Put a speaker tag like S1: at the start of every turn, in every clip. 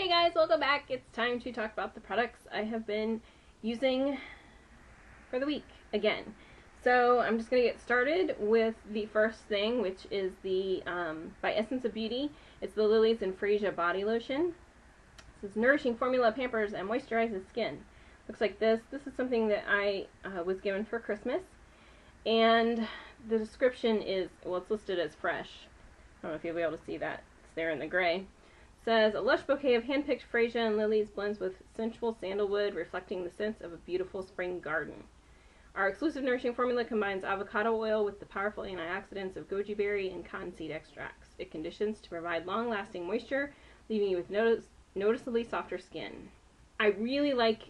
S1: Hey guys, welcome back. It's time to talk about the products I have been using for the week again. So I'm just going to get started with the first thing, which is the by Essence of Beauty. It's the Lilies and Freesia body lotion. This is nourishing formula, pampers and moisturizes skin. Looks like this. This is something that I was given for Christmas, and the description is, well, it's listed as fresh. I don't know if you'll be able to see that. It's there in the gray. Says, a lush bouquet of hand-picked freesia and lilies blends with sensual sandalwood, reflecting the sense of a beautiful spring garden. Our exclusive nourishing formula combines avocado oil with the powerful antioxidants of goji berry and cottonseed extracts. It conditions to provide long-lasting moisture, leaving you with noticeably softer skin. I really like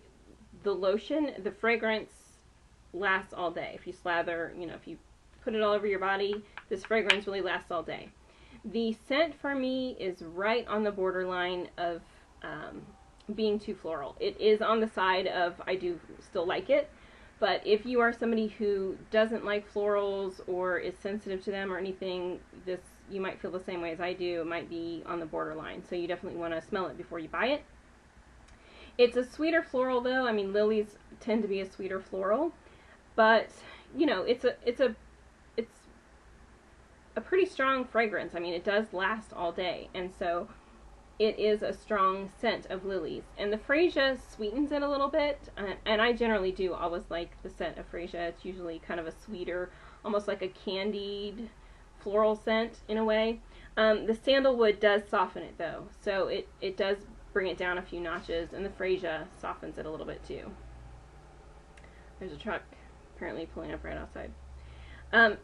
S1: the lotion. The fragrance lasts all day. If you slather, if you put it all over your body, this fragrance really lasts all day. The scent for me is right on the borderline of being too floral. It is on the side of I do still like it, but if you are somebody who doesn't like florals or is sensitive to them or anything, this, you might feel the same way as I do. It might be on the borderline, so you definitely want to smell it before you buy it. It's a sweeter floral though. I mean, lilies tend to be a sweeter floral, but it's a pretty strong fragrance. I mean, it does last all day, and so it is a strong scent of lilies. And the freesia sweetens it a little bit, and I generally do always like the scent of freesia. It's usually kind of a sweeter, almost like a candied floral scent in a way. The sandalwood does soften it though, so it does bring it down a few notches, and the freesia softens it a little bit too. There's a truck apparently pulling up right outside.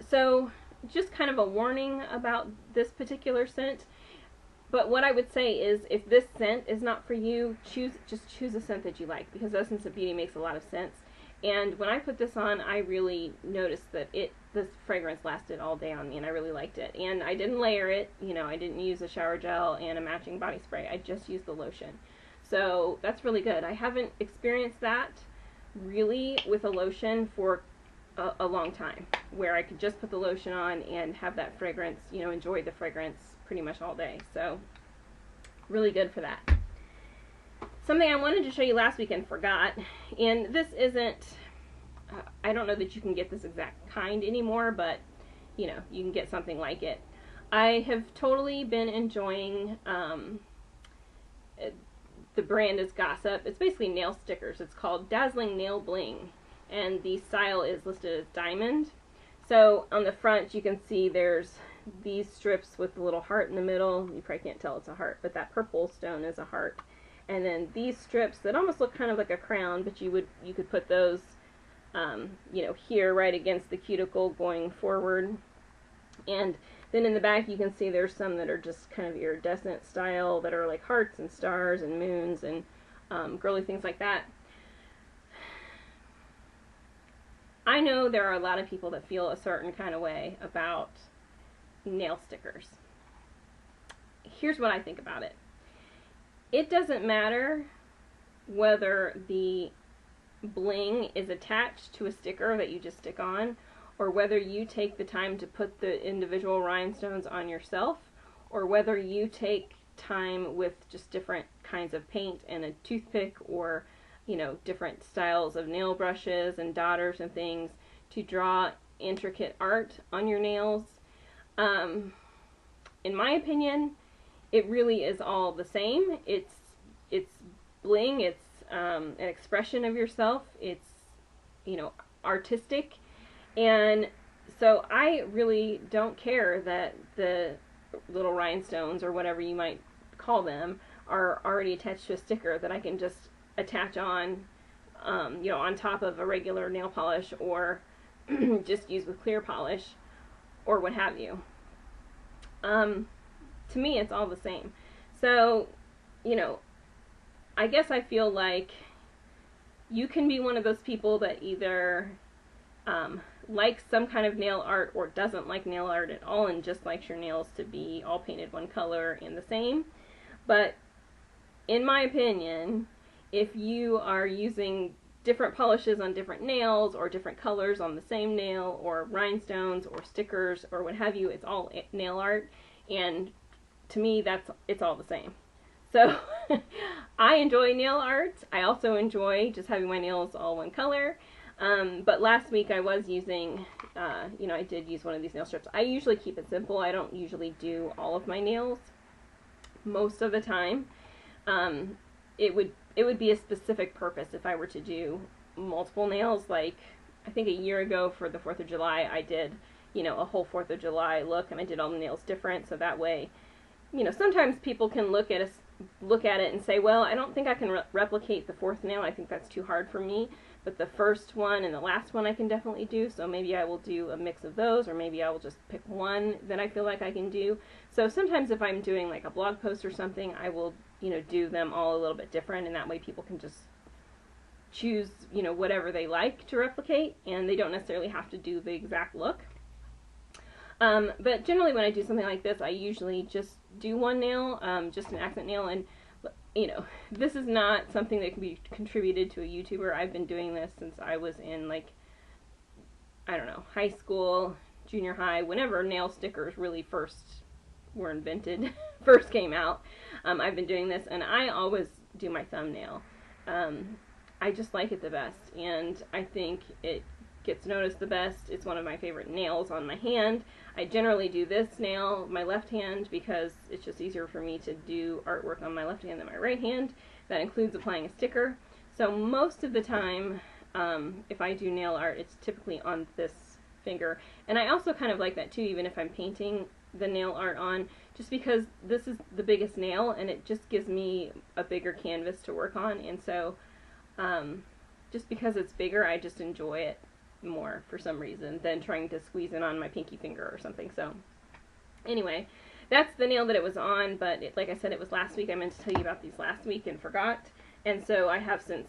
S1: So just kind of a warning about this particular scent, but what I would say is, if this scent is not for you, just choose a scent that you like, because Essence of Beauty makes a lot of sense. And when I put this on, I really noticed that this fragrance lasted all day on me, and I really liked it. And I didn't layer it, I didn't use a shower gel and a matching body spray. I just used the lotion. So that's really good. I haven't experienced that really with a lotion for a long time, where I could just put the lotion on and have that fragrance, enjoy the fragrance pretty much all day. So really good for that. Something I wanted to show you last week and forgot, and this isn't, I don't know that you can get this exact kind anymore, but you can get something like it. I have totally been enjoying, the brand is Gossip. It's basically nail stickers. It's called Dazzling Nail Bling, and the style is listed as diamond. So on the front you can see there's these strips with the little heart in the middle. You probably can't tell it's a heart, but that purple stone is a heart. And then these strips that almost look kind of like a crown, but you could put those here right against the cuticle going forward. And then in the back you can see there's some that are just kind of iridescent style, that are like hearts and stars and moons and girly things like that. I know there are a lot of people that feel a certain kind of way about nail stickers. Here's what I think about it. It doesn't matter whether the bling is attached to a sticker that you just stick on, or whether you take the time to put the individual rhinestones on yourself, or whether you take time with just different kinds of paint and a toothpick, or different styles of nail brushes and dotters and things to draw intricate art on your nails. In my opinion, it really is all the same. It's bling, it's an expression of yourself, it's, artistic, and so I really don't care that the little rhinestones, or whatever you might call them, are already attached to a sticker that I can just attach on, on top of a regular nail polish, or just use with clear polish, or what have you. To me, it's all the same. So, I guess I feel like you can be one of those people that either likes some kind of nail art or doesn't like nail art at all and just likes your nails to be all painted one color and the same. But in my opinion, if you are using different polishes on different nails, or different colors on the same nail, or rhinestones or stickers or what have you, it's all nail art, and to me it's all the same. So I enjoy nail art. I also enjoy just having my nails all one color. But last week I was using, I did use one of these nail strips. I usually keep it simple. I don't usually do all of my nails most of the time. It would be a specific purpose if I were to do multiple nails. Like, I think a year ago for the 4th of July, I did, a whole 4th of July look, and I did all the nails different, so that way, sometimes people can look at it and say, well, I don't think I can replicate the 4th nail. I think that's too hard for me. But the first one and the last one I can definitely do, so maybe I will do a mix of those, or maybe I will just pick one that I feel like I can do. So sometimes if I'm doing like a blog post or something, I will, do them all a little bit different, and that way people can just choose, whatever they like to replicate, and they don't necessarily have to do the exact look. But generally when I do something like this, I usually just do one nail, just an accent nail, and this is not something that can be contributed to a YouTuber. I've been doing this since I was in, high school, junior high, whenever nail stickers really first were invented, first came out. I've been doing this, and I always do my thumbnail. I just like it the best, and I think it gets noticed the best. It's one of my favorite nails on my hand. I generally do this nail, my left hand, because it's just easier for me to do artwork on my left hand than my right hand. That includes applying a sticker. So most of the time, if I do nail art, it's typically on this finger. And I also kind of like that too, even if I'm painting the nail art on, just because this is the biggest nail, and it just gives me a bigger canvas to work on. And so, just because it's bigger, I just enjoy it more for some reason than trying to squeeze it on my pinky finger or something. So anyway, that's the nail that it was on, but like I said, it was last week. I meant to tell you about these last week and forgot, and so I have since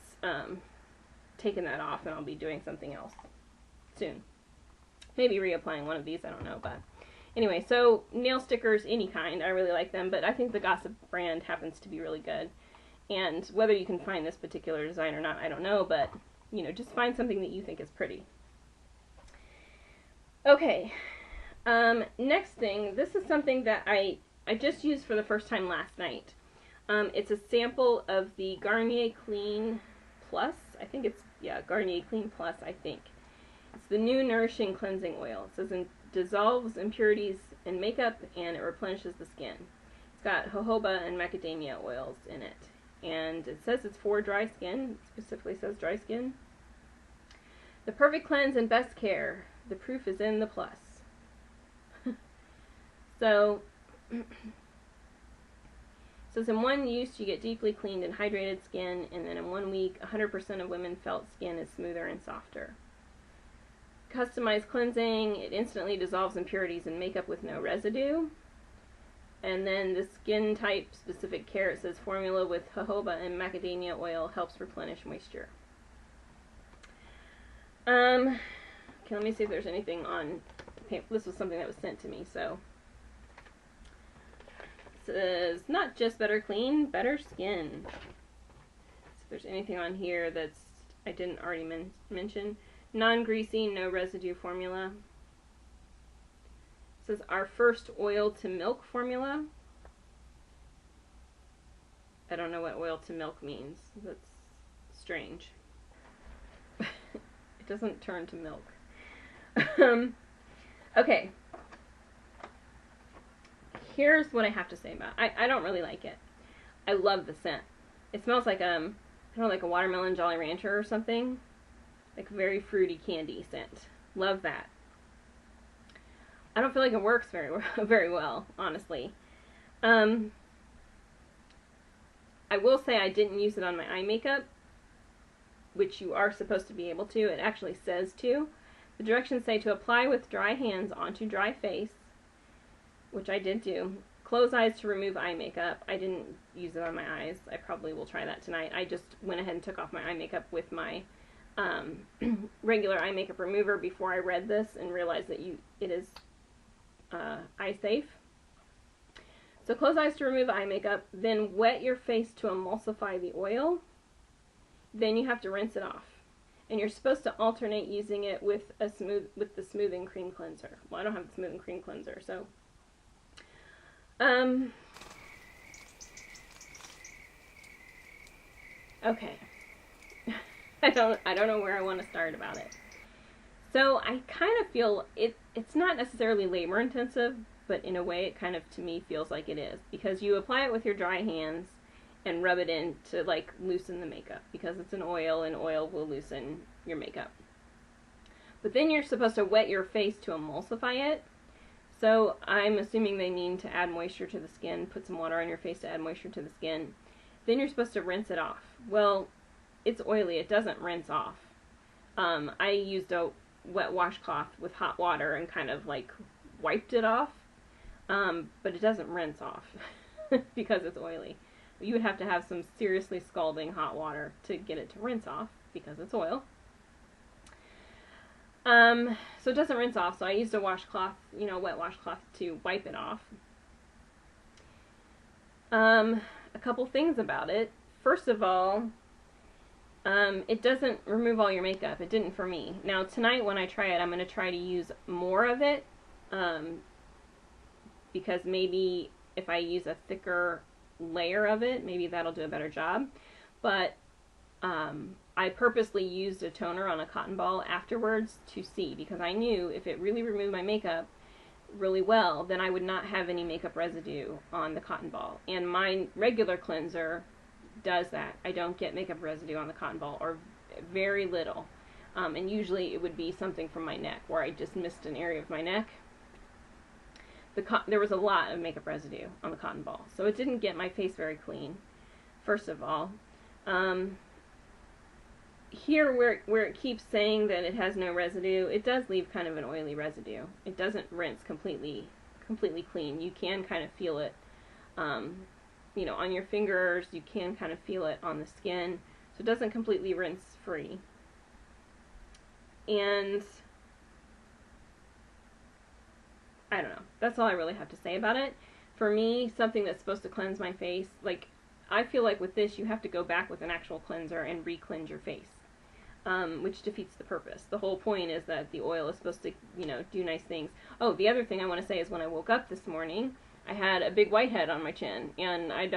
S1: taken that off, and I'll be doing something else soon. Maybe reapplying one of these, I don't know. But anyway, so nail stickers, any kind, I really like them, but I think the Gossip brand happens to be really good. And whether you can find this particular design or not, I don't know, but just find something that you think is pretty. Okay, next thing, this is something that I just used for the first time last night. It's a sample of the Garnier Clean Plus. I think it's, Garnier Clean Plus, I think. It's the new Nourishing Cleansing Oil. It says it dissolves impurities in makeup, and it replenishes the skin. It's got jojoba and macadamia oils in it. And it says it's for dry skin. It specifically says dry skin. The perfect cleanse and best care. The proof is in the plus. So, it says in one use you get deeply cleaned and hydrated skin, and then in 1 week 100% of women felt skin is smoother and softer. Customized cleansing, it instantly dissolves impurities in makeup with no residue. And then the skin type specific care, it says formula with jojoba and macadamia oil helps replenish moisture. Okay, let me see if there's anything on the paper. This was something that was sent to me, so. It says, not just better clean, better skin. So if there's anything on here that's I didn't already mention. Non-greasy, no residue formula. It says our first oil to milk formula. I don't know what oil to milk means. That's strange. It doesn't turn to milk. Okay. Here's what I have to say about it. I don't really like it. I love the scent. It smells like like a watermelon Jolly Rancher or something. Like a very fruity candy scent. Love that. I don't feel like it works very well, honestly. I will say I didn't use it on my eye makeup, which you are supposed to be able to. It actually says to. The directions say to apply with dry hands onto dry face, which I did do. Close eyes to remove eye makeup. I didn't use it on my eyes. I probably will try that tonight. I just went ahead and took off my eye makeup with my regular eye makeup remover before I read this and realized that it is eye safe. So close eyes to remove eye makeup, then wet your face to emulsify the oil. Then you have to rinse it off. And you're supposed to alternate using it with the smoothing cream cleanser. Well, I don't have the smoothing cream cleanser, so Okay. I don't know where I want to start about it. So I kind of feel it's not necessarily labor intensive, but in a way it kind of to me feels like it is, because you apply it with your dry hands and rub it in to like loosen the makeup, because it's an oil and oil will loosen your makeup. But then you're supposed to wet your face to emulsify it. So I'm assuming they mean to add moisture to the skin, put some water on your face to add moisture to the skin. Then you're supposed to rinse it off. Well, it's oily, it doesn't rinse off. I used a wet washcloth with hot water and kind of like wiped it off, but it doesn't rinse off because it's oily. You would have to have some seriously scalding hot water to get it to rinse off because it's oil. So it doesn't rinse off, so I used a washcloth, wet washcloth to wipe it off. A couple things about it. First of all, it doesn't remove all your makeup. It didn't for me. Now tonight when I try it, I'm going to try to use more of it, because maybe if I use a thicker layer of it, maybe that'll do a better job. But I purposely used a toner on a cotton ball afterwards to see, because I knew if it really removed my makeup really well, then I would not have any makeup residue on the cotton ball. And my regular cleanser does that. I don't get makeup residue on the cotton ball, or very little. And usually it would be something from my neck, where I just missed an area of my neck. There was a lot of makeup residue on the cotton ball, so it didn't get my face very clean, first of all. Here where it keeps saying that it has no residue, it does leave kind of an oily residue. It doesn't rinse completely clean. You can kind of feel it, on your fingers. You can kind of feel it on the skin, so it doesn't completely rinse free. And I don't know. That's all I really have to say about it. For me, something that's supposed to cleanse my face, like, I feel like with this you have to go back with an actual cleanser and re-cleanse your face. Which defeats the purpose. The whole point is that the oil is supposed to, do nice things. Oh, the other thing I want to say is when I woke up this morning, I had a big whitehead on my chin, and I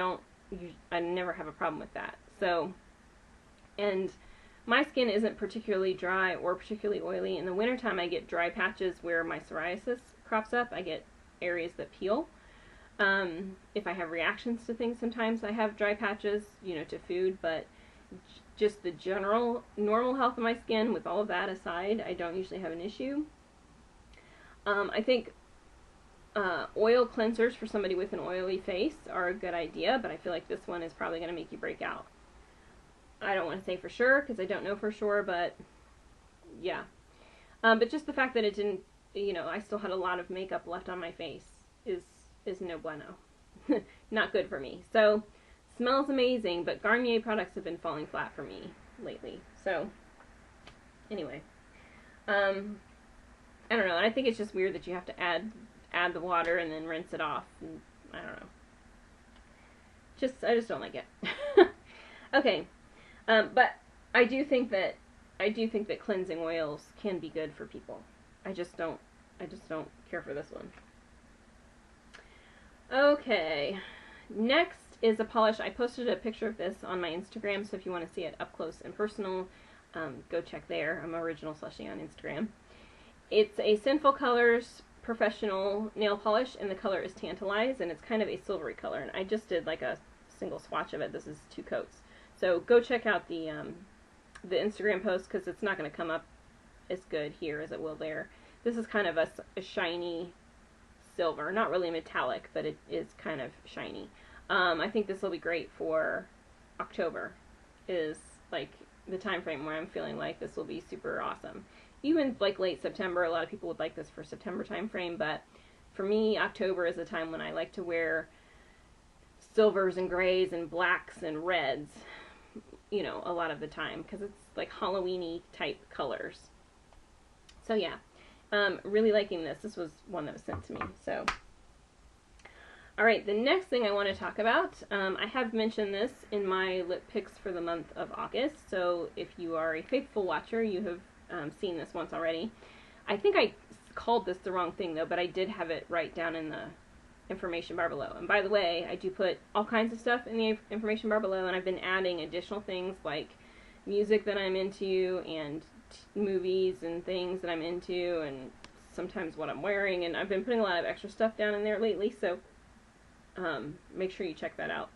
S1: never have a problem with that. So, and my skin isn't particularly dry or particularly oily. In the wintertime, I get dry patches where my psoriasis crops up. I get areas that peel. If I have reactions to things, sometimes I have dry patches, to food, but just the general normal health of my skin, with all of that aside, I don't usually have an issue. I think oil cleansers for somebody with an oily face are a good idea, but I feel like this one is probably going to make you break out. I don't want to say for sure, because I don't know for sure, but yeah. But just the fact that it didn't, I still had a lot of makeup left on my face is no bueno. Not good for me. So, smells amazing, but Garnier products have been falling flat for me lately. So, anyway. I don't know. And I think it's just weird that you have to add the water and then rinse it off. And I don't know. I just don't like it. Okay. But I do think that cleansing oils can be good for people. I just don't care for this one. Okay. Next is a polish. I posted a picture of this on my Instagram, so if you want to see it up close and personal, go check there. I'm Original Slushy on Instagram. It's a Sinful Colors professional nail polish, and the color is Tantalize, and it's kind of a silvery color, and I just did like a single swatch of it. This is 2 coats. So go check out the Instagram post, because it's not going to come up as good here as it will there. This is kind of a shiny silver, not really metallic, but it is kind of shiny. I think this will be great for October, is like the time frame where I'm feeling like this will be super awesome. Even like late September, a lot of people would like this for September time frame, but for me, October is a time when I like to wear silvers and grays and blacks and reds, a lot of the time, because it's like Halloween-y type colors. So yeah, really liking this. This was one that was sent to me, so. Alright, the next thing I want to talk about, I have mentioned this in my lip picks for the month of August, so if you are a faithful watcher, you have seen this once already. I think I called this the wrong thing though, but I did have it right down in information bar below. And by the way, I do put all kinds of stuff in the information bar below, and I've been adding additional things like music that I'm into, and movies and things that I'm into, and sometimes what I'm wearing, and I've been putting a lot of extra stuff down in there lately, so make sure you check that out.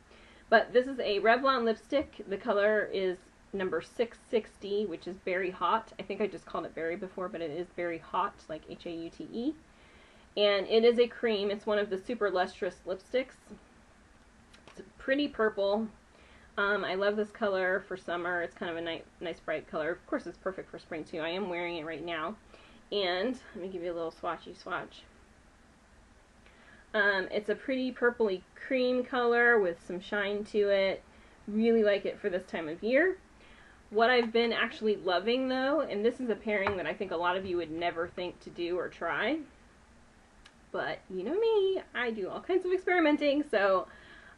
S1: But this is a Revlon lipstick. The color is number 660, which is Berry Haute. I think I just called it Berry before, but it is Berry Haute, like Haute. And it is a cream. It's one of the super lustrous lipsticks. It's a pretty purple. I love this color for summer. It's kind of a nice bright color. Of course, it's perfect for spring too. I am wearing it right now. And let me give you a little swatchy swatch. It's a pretty purpley cream color with some shine to it. Really like it for this time of year. What I've been actually loving though, and this is a pairing that I think a lot of you would never think to do or try, but you know me, I do all kinds of experimenting, so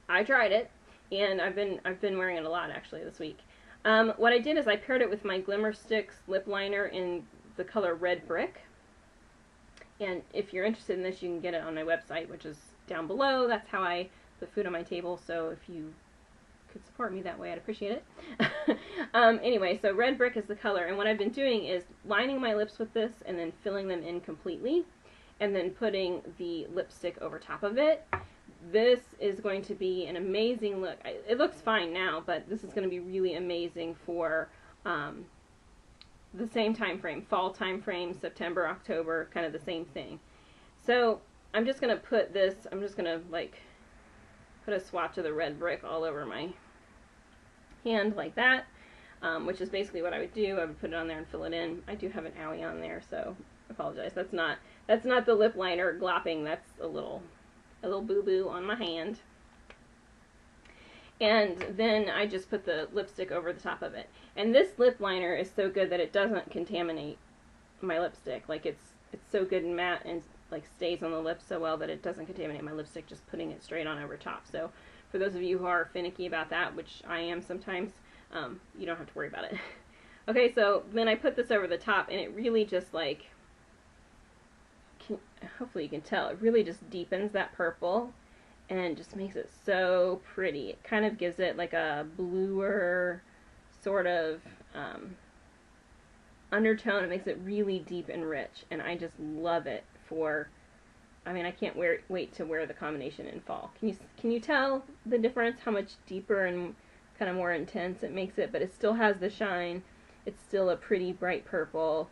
S1: I tried it, and I've been wearing it a lot actually this week. What I did is I paired it with my Glimmer Sticks lip liner in the color Red Brick. And if you're interested in this, you can get it on my website, which is down below. That's how I put food on my table, so if you could support me that way, I'd appreciate it. Anyway, so Red Brick is the color, and what I've been doing is lining my lips with this and then filling them in completely, and then putting the lipstick over top of it. This is going to be an amazing look. It looks fine now, but this is going to be really amazing for the same time frame, fall time frame, September, October, kind of the same thing. So I'm just going to put this, I'm just going to like put a swatch of the Red Brick all over my hand like that, which is basically what I would do. I would put it on there and fill it in. I do have an owie on there, so I apologize. That's not the lip liner glopping. That's a little boo-boo on my hand. And then I just put the lipstick over the top of it. And this lip liner is so good that it doesn't contaminate my lipstick. Like it's so good and matte and like stays on the lips so well that it doesn't contaminate my lipstick, just putting it straight on over top. So for those of you who are finicky about that, which I am sometimes, you don't have to worry about it. Okay, so then I put this over the top, and it really just like, hopefully you can tell, it really just deepens that purple and just makes it so pretty. It kind of gives it like a bluer sort of undertone. It makes it really deep and rich, and I just love it for, I mean, I can't wait to wear the combination in fall. Can you tell the difference, how much deeper and kind of more intense it makes it, but it still has the shine. It's still a pretty bright purple.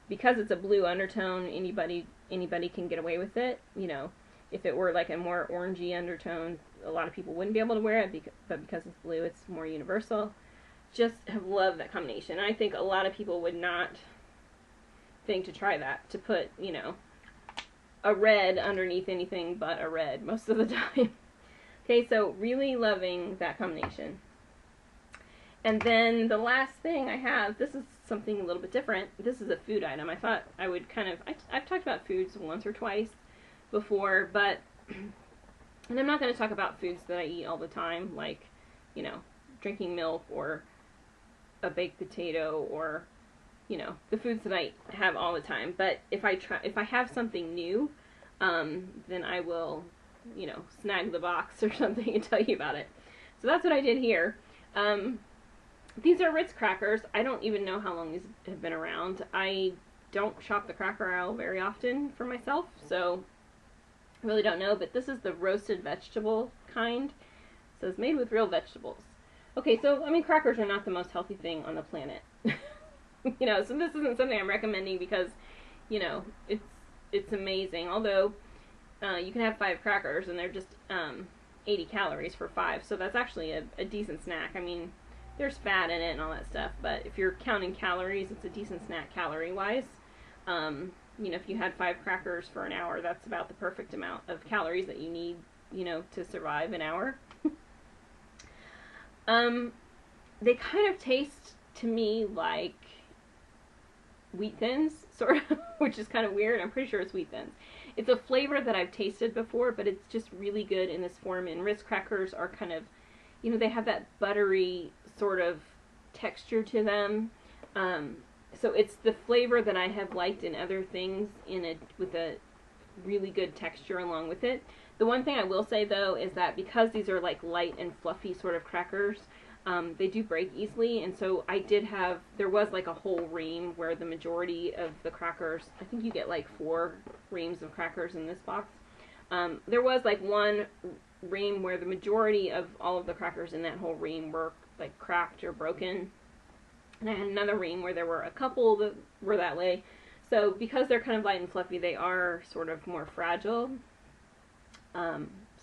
S1: Because it's a blue undertone, anybody can get away with it. You know, if it were like a more orangey undertone, a lot of people wouldn't be able to wear it, but because it's blue, it's more universal. Just have loved that combination. I think a lot of people would not think to try that, to put, you know, a red underneath anything but a red most of the time. Okay, so really loving that combination. And then the last thing I have, this is something a little bit different. This is a food item. I thought I would kind of, I've talked about foods once or twice before, but, and I'm not going to talk about foods that I eat all the time, like, you know, drinking milk or a baked potato or, you know, the foods that I have all the time. But if I have something new, then I will, you know, snag the box or something and tell you about it. So that's what I did here. These are Ritz crackers. I don't even know how long these have been around. I don't shop the cracker aisle very often for myself, so I really don't know, but this is the roasted vegetable kind. So it's made with real vegetables. Okay, so, I mean, crackers are not the most healthy thing on the planet. You know, so this isn't something I'm recommending because, you know, it's amazing. Although, you can have 5 crackers and they're just 80 calories for 5, so that's actually a decent snack. I mean, there's fat in it and all that stuff, but if you're counting calories, it's a decent snack calorie-wise. You know, if you had 5 crackers for an hour, that's about the perfect amount of calories that you need, you know, to survive an hour. They kind of taste to me like Wheat Thins, sort of, which is kind of weird. I'm pretty sure it's Wheat Thins. It's a flavor that I've tasted before, but it's just really good in this form. And Ritz crackers are kind of, you know, they have that buttery sort of texture to them. So it's the flavor that I have liked in other things with a really good texture along with it. The one thing I will say though is that because these are like light and fluffy sort of crackers, they do break easily, and so there was like a whole ream where the majority of the crackers, I think you get like 4 reams of crackers in this box. There was like one ream where the majority of all of the crackers in that whole ream were like cracked or broken. And I had another ream where there were a couple that were that way. So because they're kind of light and fluffy, they are sort of more fragile.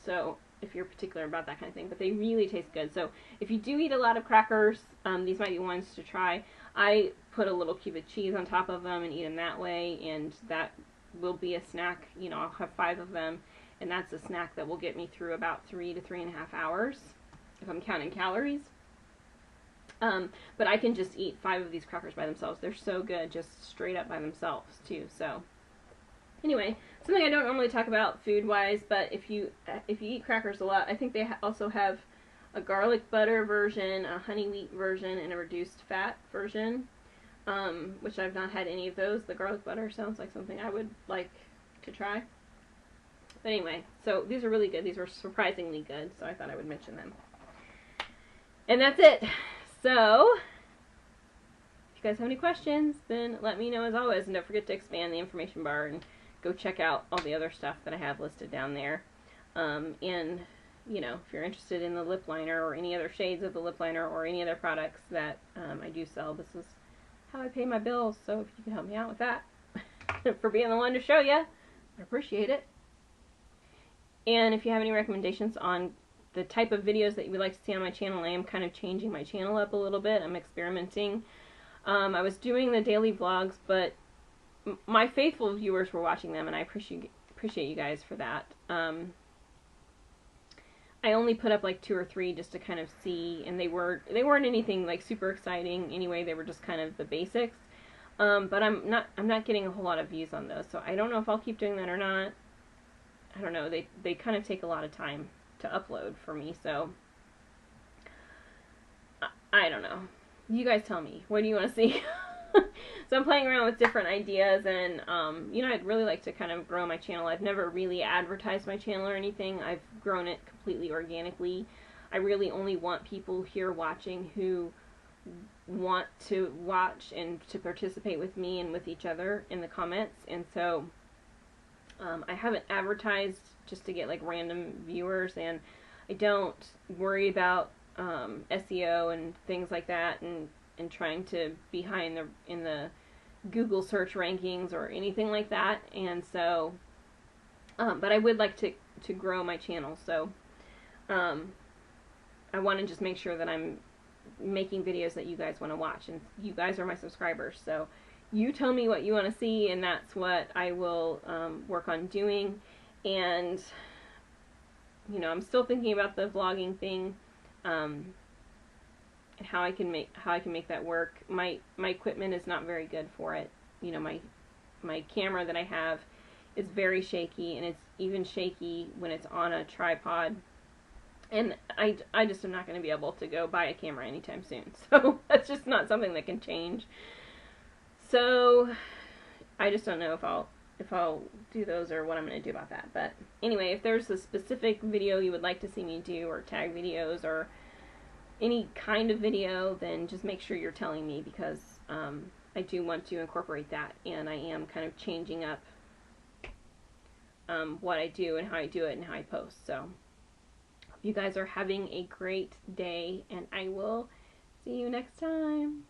S1: So if you're particular about that kind of thing, but they really taste good. So if you do eat a lot of crackers, these might be ones to try. I put a little cube of cheese on top of them and eat them that way, and that will be a snack. You know, I'll have 5 of them, and that's a snack that will get me through about 3 to 3.5 hours if I'm counting calories. But I can just eat 5 of these crackers by themselves. They're so good, just straight up by themselves too. So anyway, something I don't normally talk about food-wise, but if you eat crackers a lot, I think they also have a garlic butter version, a honey wheat version, and a reduced fat version, which I've not had any of those. The garlic butter sounds like something I would like to try. But anyway, so these are really good. These are surprisingly good, so I thought I would mention them. And that's it. So, if you guys have any questions, then let me know as always, and don't forget to expand the information bar and go check out all the other stuff that I have listed down there. And, you know, if you're interested in the lip liner or any other shades of the lip liner or any other products that I do sell, this is how I pay my bills, so if you can help me out with that, for being the one to show you, I appreciate it. And if you have any recommendations on the type of videos that you would like to see on my channel, I am kind of changing my channel up a little bit. I'm experimenting. I was doing the daily vlogs, but my faithful viewers were watching them, and I appreciate you guys for that. I only put up like 2 or 3 just to kind of see, and they weren't anything like super exciting anyway. They were just kind of the basics. But I'm not getting a whole lot of views on those, so I don't know if I'll keep doing that or not. I don't know. They kind of take a lot of time to upload for me, so I don't know. You guys tell me. What do you want to see? So I'm playing around with different ideas, and you know, I'd really like to kind of grow my channel. I've never really advertised my channel or anything. I've grown it completely organically. I really only want people here watching who want to watch and to participate with me and with each other in the comments, and so I haven't advertised just to get like random viewers, and I don't worry about SEO and things like that, and trying to be high in the Google search rankings or anything like that. And so but I would like to grow my channel, so I want to just make sure that I'm making videos that you guys want to watch, and you guys are my subscribers, so you tell me what you want to see, and that's what I will work on doing. And you know, I'm still thinking about the vlogging thing, and how I can make that work. My equipment is not very good for it. You know, my camera that I have is very shaky, and it's even shaky when it's on a tripod. And I just am not going to be able to go buy a camera anytime soon. So that's just not something that can change. So I just don't know if I'll do those or what I'm going to do about that. But anyway, if there's a specific video you would like to see me do, or tag videos, or any kind of video, then just make sure you're telling me, because I do want to incorporate that, and I am kind of changing up what I do and how I do it and how I post. So hope you guys are having a great day, and I will see you next time.